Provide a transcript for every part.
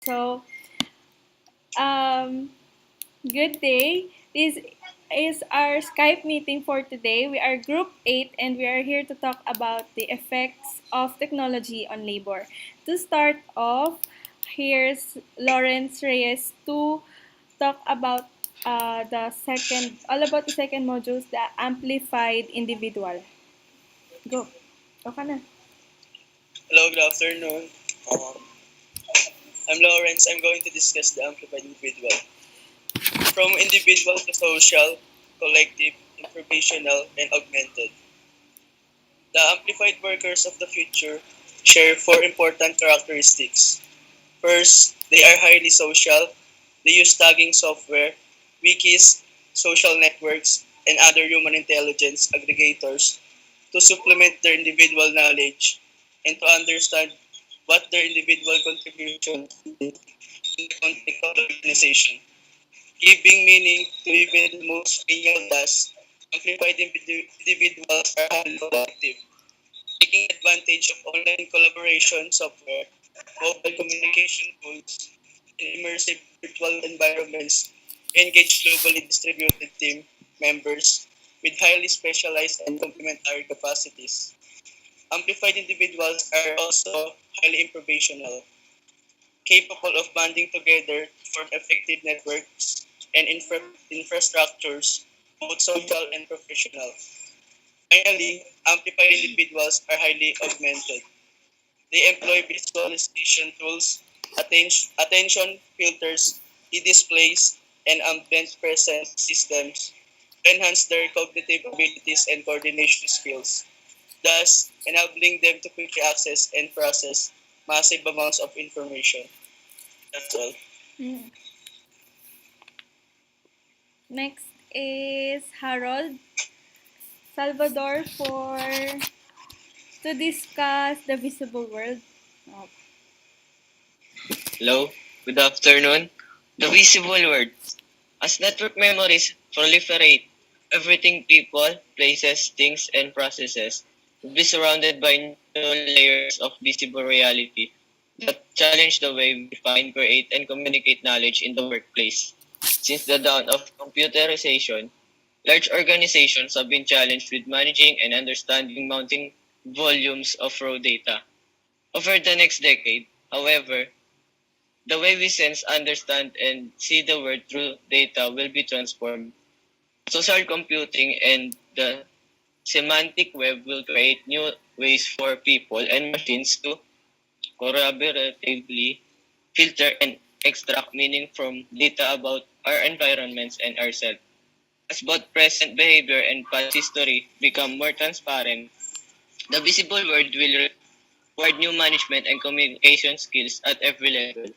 So, good day. This is our Skype meeting for today. We are Group 8 and we are here to talk about the effects of technology on labor. To start off, here's Lawrence Reyes to talk about all about the second modules, the amplified individual. Go. Go ka na. Hello, good afternoon. I'm Lawrence. I'm going to discuss the amplified individual. From individual to social, collective, informational, and augmented. The amplified workers of the future share four important characteristics. First, they are highly social. They use tagging software, wikis, social networks, and other human intelligence aggregators to supplement their individual knowledge and to understand what their individual contribution in the context of the organization. Giving meaning to even the most menial tasks, amplified individuals are highly productive, taking advantage of online collaboration software, mobile communication tools, and immersive virtual environments, engage globally distributed team members with highly specialized and complementary capacities. Amplified individuals are also highly improvisational, capable of banding together to form effective networks and infrastructures, both social and professional. Finally, amplified individuals are highly augmented. They employ visualization tools, attention filters, e-displays, and ambient presence systems to enhance their cognitive abilities and coordination skills, thus enabling them to quickly access and process massive amounts of information. That's all. Mm. Next is Harold Salvador to discuss the visible world. Oh. Hello, good afternoon. The visible world. As network memories proliferate, everything people, places, things, and processes will be surrounded by new layers of visible reality that challenge the way we find, create, and communicate knowledge in the workplace. Since the dawn of computerization, large organizations have been challenged with managing and understanding mounting volumes of raw data. Over the next decade, however, the way we sense, understand, and see the world through data will be transformed. Social computing and the semantic web will create new ways for people and machines to collaboratively filter and extract meaning from data about our environments and ourselves. As both present behavior and past history become more transparent, the visible world will require new management and communication skills at every level.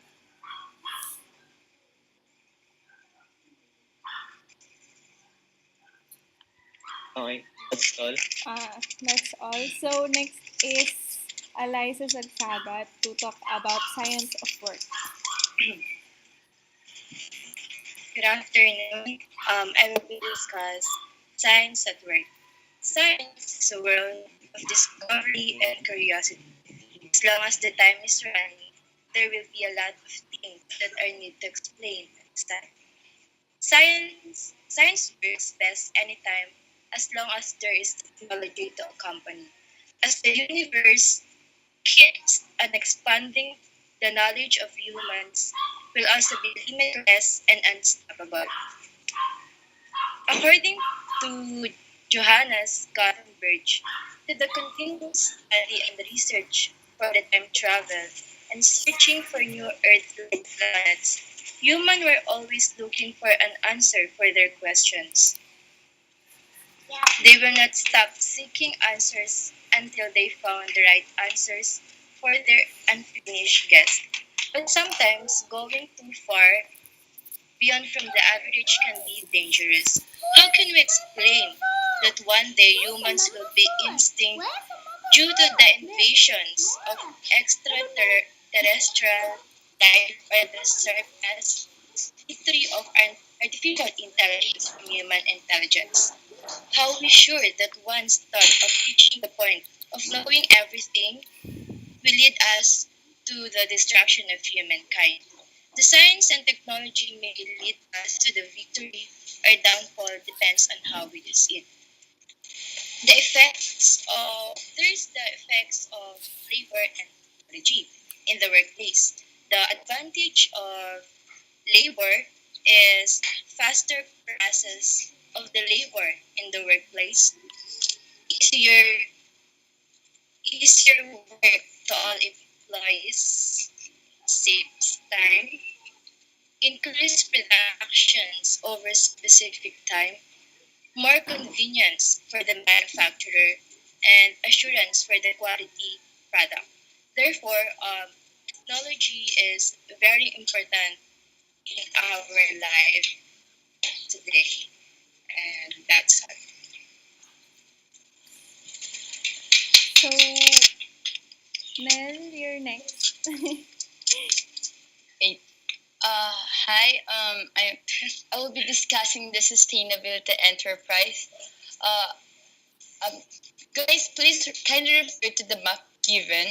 Okay, that's all. That's all. So next is Alyssa Sagsagat to talk about science of work. Good afternoon. I will be discuss science at work. Science is a world of discovery and curiosity. As long as the time is running, there will be a lot of things that are need to explain and study. Science works best anytime as long as there is technology to accompany. As the universe keeps on expanding, the knowledge of humans will also be limitless and unstoppable. According to Johannes Gutenberg, to the continuous study and research for the time travel and searching for new Earth-like planets, humans were always looking for an answer for their questions. They will not stop seeking answers until they found the right answers for their unfinished quest. But sometimes going too far beyond from the average can be dangerous. How can we explain that one day humans will be extinct due to the invasions of extraterrestrial life or the surpassed victory of an artificial intelligence from human intelligence? How we sure that one's thought of reaching the point of knowing everything will lead us to the destruction of humankind? The science and technology may lead us to the victory or downfall depends on how we use it. There's the effects of labor and technology in the workplace. The advantage of labor is faster process of the labor in the workplace, easier easier work to all employees, saves time, increase productions over specific time, more convenience for the manufacturer, and assurance for the quality product. Therefore, technology is very important in our life today, and that's all. So, Nell, you're next. Hey, hi. I will be discussing the sustainability enterprise. Uh, um, Guys, please kindly refer to the map given,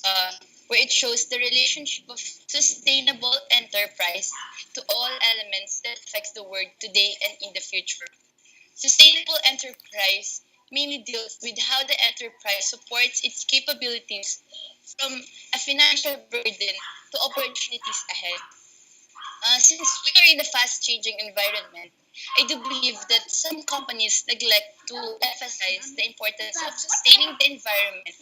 uh, where it shows the relationship of sustainable enterprise to all elements that affects the world today and in the future. Sustainable enterprise mainly deals with how the enterprise supports its capabilities from a financial burden to opportunities ahead. Since we are in a fast changing environment, I do believe that some companies neglect to emphasize the importance of sustaining the environment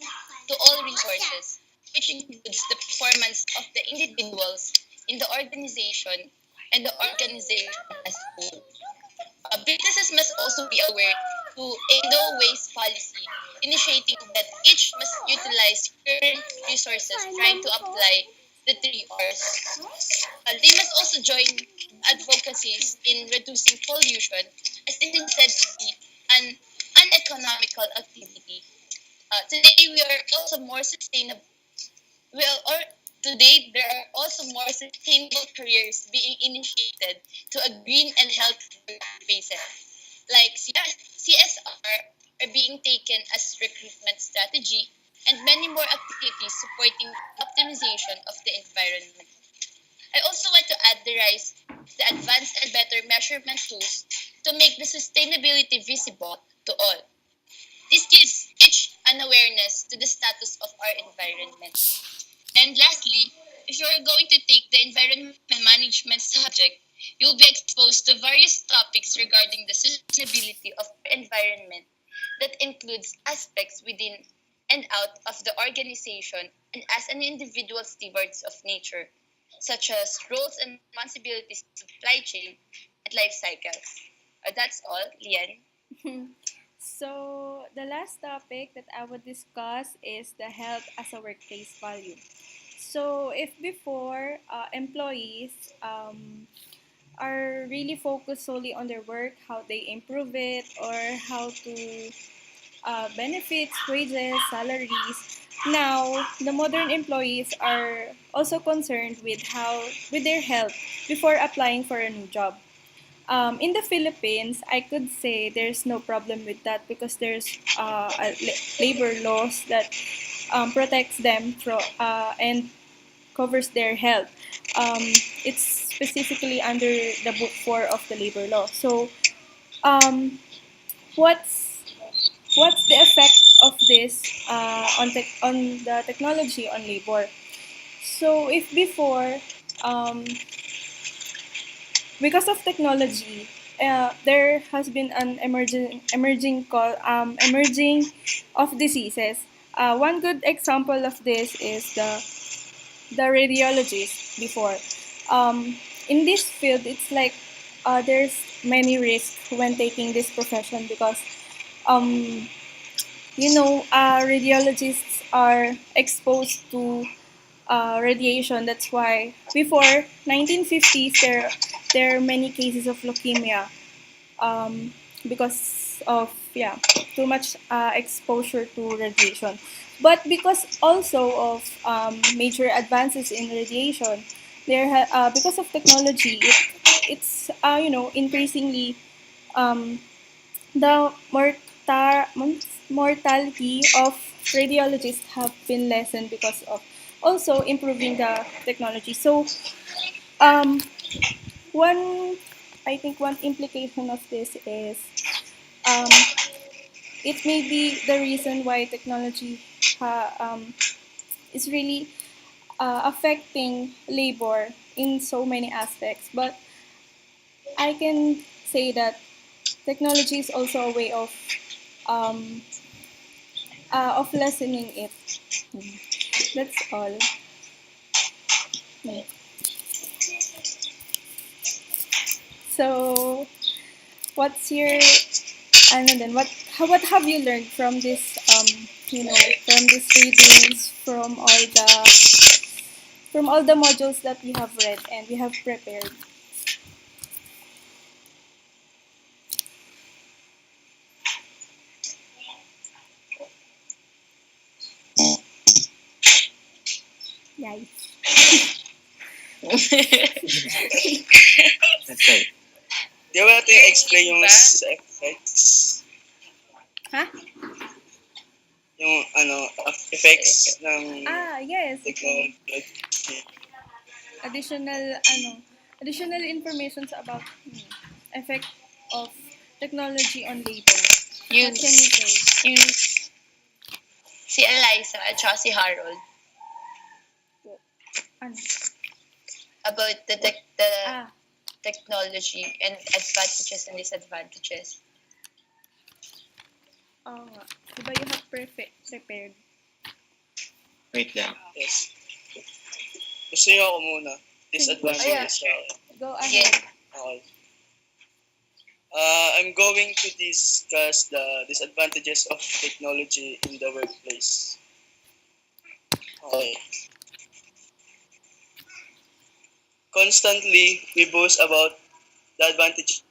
to all resources, which includes the performance of the individuals in the organization and the organization as a whole. Businesses must also be aware to a no waste policy, initiating that each must utilize current resources, trying to apply the 3 Rs. They must also join advocacies in reducing pollution, as this is said to be an uneconomical activity. Today, we are also more sustainable. Well, or Today there are also more sustainable careers being initiated to a green and healthy workplaces. Like CSR are being taken as recruitment strategy, and many more activities supporting the optimization of the environment. I also want to add the advanced and better measurement tools to make the sustainability visible to all. This gives each an awareness to the status of our environment. And lastly, if you are going to take the environment management subject, you'll be exposed to various topics regarding the sustainability of the environment that includes aspects within and out of the organization and as an individual stewards of nature, such as roles and responsibilities of supply chain and life cycles. That's all, Lian. So, the last topic that I would discuss is the health as a workplace value. So, if before employees are really focused solely on their work, how they improve it, or how to benefits, wages, salaries. Now, the modern employees are also concerned with their health before applying for a new job. In the Philippines, I could say there's no problem with that because there's labor laws that protects them and covers their health. Um, it's specifically under the Book 4 of the labor law. So, um, what's what's the effect of this on the technology on labor? So, if before because of technology, there has been an emerging of diseases. One good example of this is the radiologist before. Um, in this field, it's like there's many risks when taking this profession because um, radiologists are exposed to radiation. That's why before 1950s there are many cases of leukemia because of too much exposure to radiation. But because also of major advances in radiation, because of technology, it's increasingly um, the mortality of radiologists have been lessened because of also improving the technology. So Um, one, I think one implication of this is um, it may be the reason why technology is really affecting labor in so many aspects. But I can say that technology is also a way um, of lessening it. That's all. Mm. So, what's your ano then? What have you learned from this from these readings from all the modules that we have read and we have prepared? Yes. That's right. Di ba natin explain yung effects? Huh? Yung effects ng Yes. technology. Additional informations about effect of technology on labor. Yun, What can you say? yung si Alyssa at saka si Harold Ano? about the Ah, technology and advantages and disadvantages. oo nga. Diba you have prepared? Wait lang. Yes. Gusto niyo ako muna. Disadvantages. Go Sige. ahead. Okay. I'm going to discuss the disadvantages of technology in the workplace. Okay. Constantly, we boast about the advantages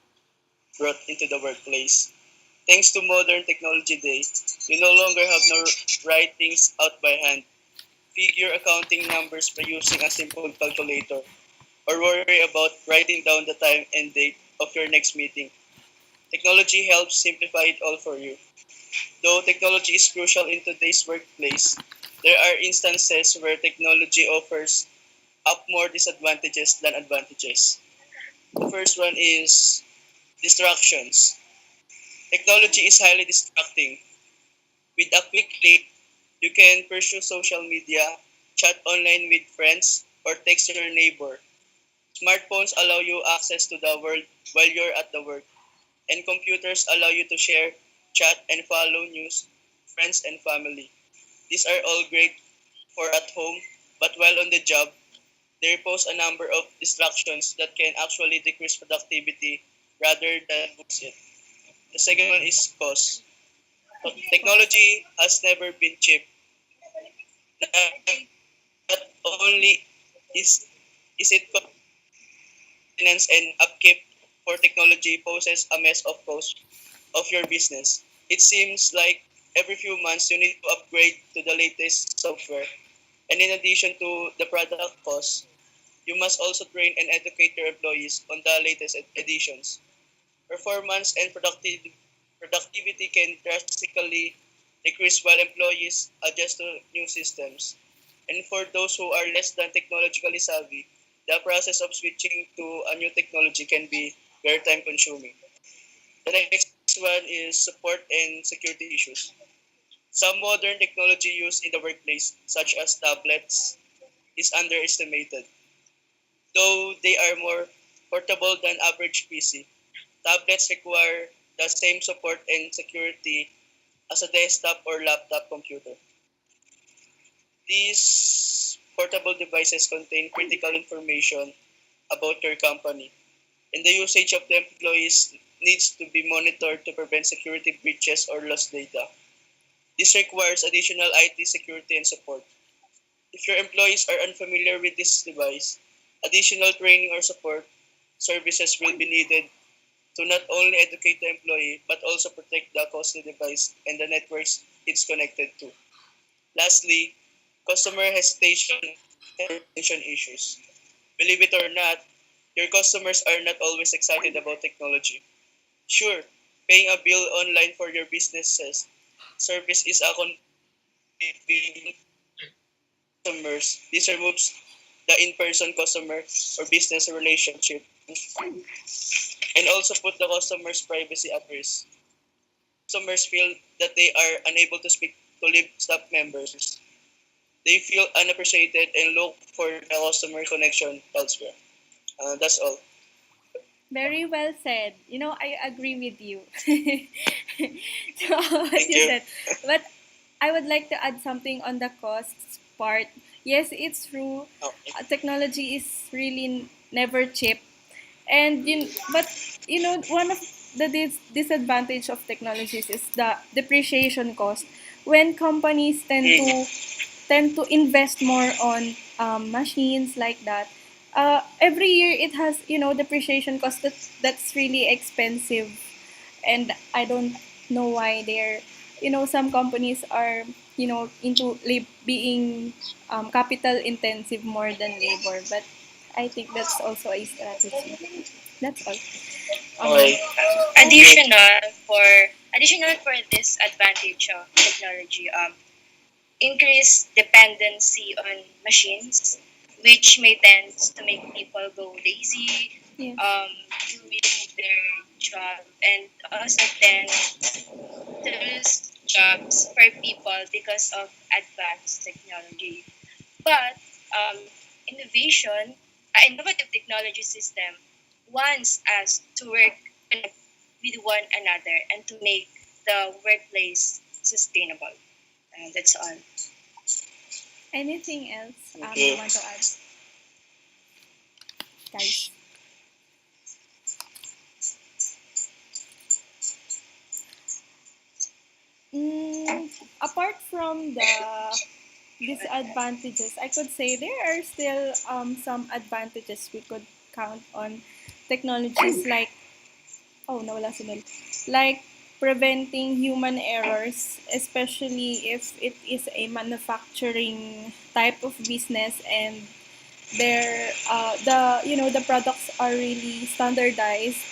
brought into the workplace. Thanks to modern technology day, we no longer have to write things out by hand, figure accounting numbers by using a simple calculator, or worry about writing down the time and date of your next meeting. Technology helps simplify it all for you. Though technology is crucial in today's workplace, there are instances where technology offers up more disadvantages than advantages. The first one is distractions. Technology is highly distracting. With a quick click, you can pursue social media, chat online with friends, or text your neighbor. Smartphones allow you access to the world while you're at the work, and computers allow you to share, chat, and follow news, friends, and family. These are all great for at home, but while on the job, they pose a number of distractions that can actually decrease productivity rather than boost it. The second one is cost. Technology has never been cheap. Not only is it maintenance and upkeep for technology poses a mess of cost of your business. It seems like every few months you need to upgrade to the latest software. And in addition to the product cost, you must also train and educate your employees on the latest editions. Performance and productivity can drastically decrease while employees adjust to new systems. And for those who are less than technologically savvy, the process of switching to a new technology can be very time consuming. The next one is support and security issues. Some modern technology used in the workplace, such as tablets, is underestimated. Though they are more portable than average PC, tablets require the same support and security as a desktop or laptop computer. These portable devices contain critical information about your company, and the usage of the employees needs to be monitored to prevent security breaches or lost data. This requires additional IT security and support. If your employees are unfamiliar with this device, additional training or support services will be needed to not only educate the employee but also protect the costly device and the networks it's connected to. Lastly, customer hesitation and retention issues. Believe it or not, your customers are not always excited about technology. Sure, paying a bill online for your business's service is a convenient customers. This removes the in-person customer or business relationship, and also put the customer's privacy at risk. Customers feel that they are unable to speak to live staff members. They feel unappreciated and look for the customer connection elsewhere. That's all. Very well said. I agree with you. So what Thank you you. said. But I would like to add something on the costs part. Yes, it's true. Okay. Technology is really never cheap. And but one of the disadvantage of technologies is the depreciation cost. When companies tend to invest more on machines like that, every year it has depreciation cost that's really expensive, and I don't know why they're some companies are into being capital intensive more than labor, but I think that's also a strategy. That's all. Okay. Additional for additional for this advantage of technology, increased dependency on machines, which may tend to make people go lazy, Yeah. doing their job, and also tend to lose jobs for people because of advanced technology. But innovation, innovative technology system wants us to work connect with one another and to make the workplace sustainable. That's all. Anything else you Okay. want to add, guys? Apart from the disadvantages, I could say there are still some advantages we could count on technologies like, oh, nawala si Mel. Like preventing human errors, especially if it is a manufacturing type of business, and the products are really standardized.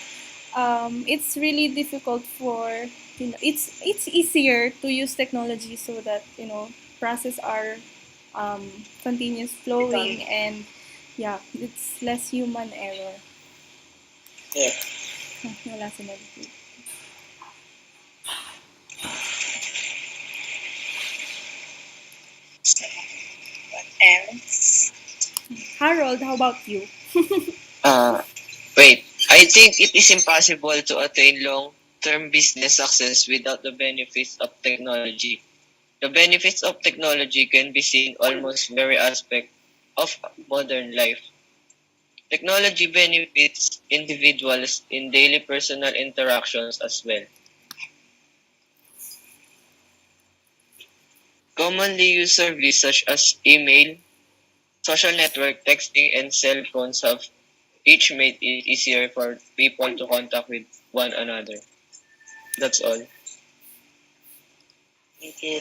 It's really difficult for it's easier to use technology so that process are continuous flowing, and yeah, it's less human error. Yeah. Wala si Melody. Else. Harold, how about you? Uh, Wait, I think it is impossible to attain long-term business success without the benefits of technology. The benefits of technology can be seen almost every aspect of modern life. Technology benefits individuals in daily personal interactions as well. Commonly used services such as email, social network, texting, and cell phones have each made it easier for people to contact with one another. That's all. Thank you.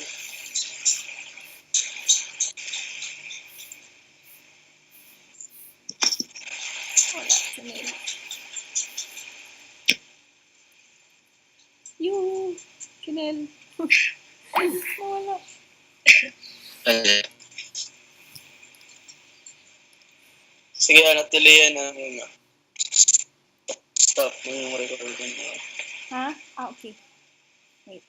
Wala si Mel. You, Chanel. Nawala. Uh, Sige, tuloy na muna. Stop mo yung recording mo. Ha? Okay. Wait.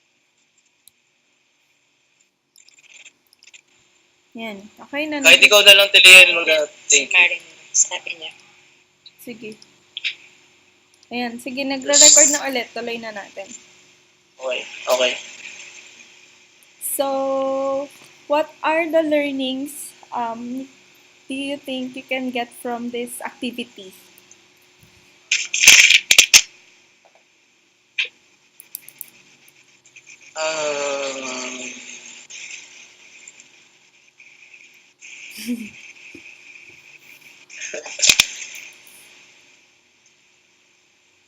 Yan. Okay na. Kahit ikaw na lang tuloy Si mag-thank you. Marinel, sabi niya. Sige. Ayan. Sige, nagre-record na ulit. Tuloy na natin. Okay. Okay. So, what are the learnings do you think you can get from this activity? Um,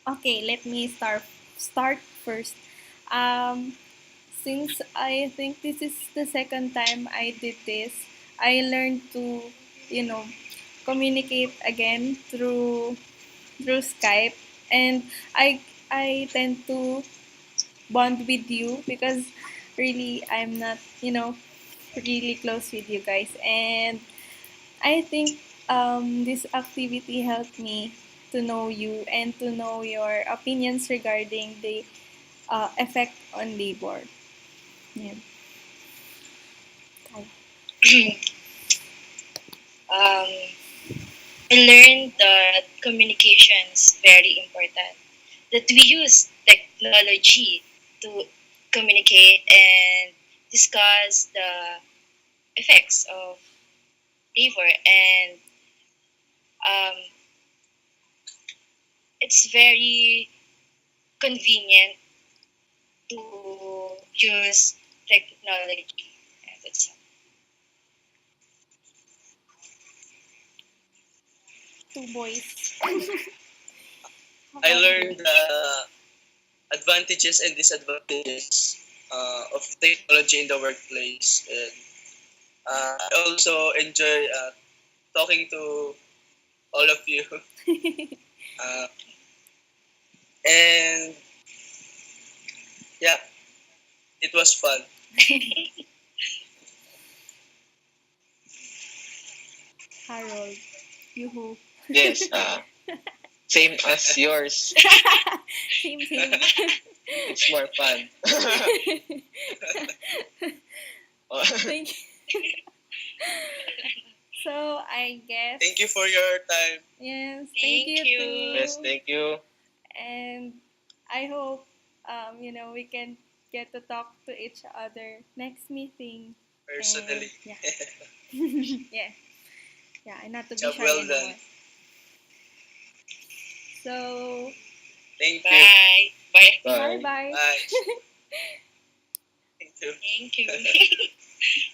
Okay, let me start first. Um, since I think this is the second time I did this, I learned to, you know, communicate again through Skype, and I tend to bond with you because really I'm not really close with you guys, and I think this activity helped me to know you and to know your opinions regarding the effect on labor. Yeah. um, I learned that communication is very important. That we use technology to communicate and discuss the effects of labor, and um, it's very convenient to use technology. Yeah, that's all. Two boys. I learned advantages and disadvantages of technology in the workplace, and I also enjoy talking to all of you. uh, and yeah, it was fun. Harold. Yoo-hoo. Yes, same as yours. Same, same. It's more fun. Thank you. So I guess. Thank you for your time. Yes, thank Thank you you. too. Yes, thank you. And I hope we can get to talk to each other next meeting. Personally. And, yeah. yeah. Yeah, and not to be Job shy well anymore. done. So Thank you. Bye. Bye. bye Bye. bye. Bye. Thank you. Thank you.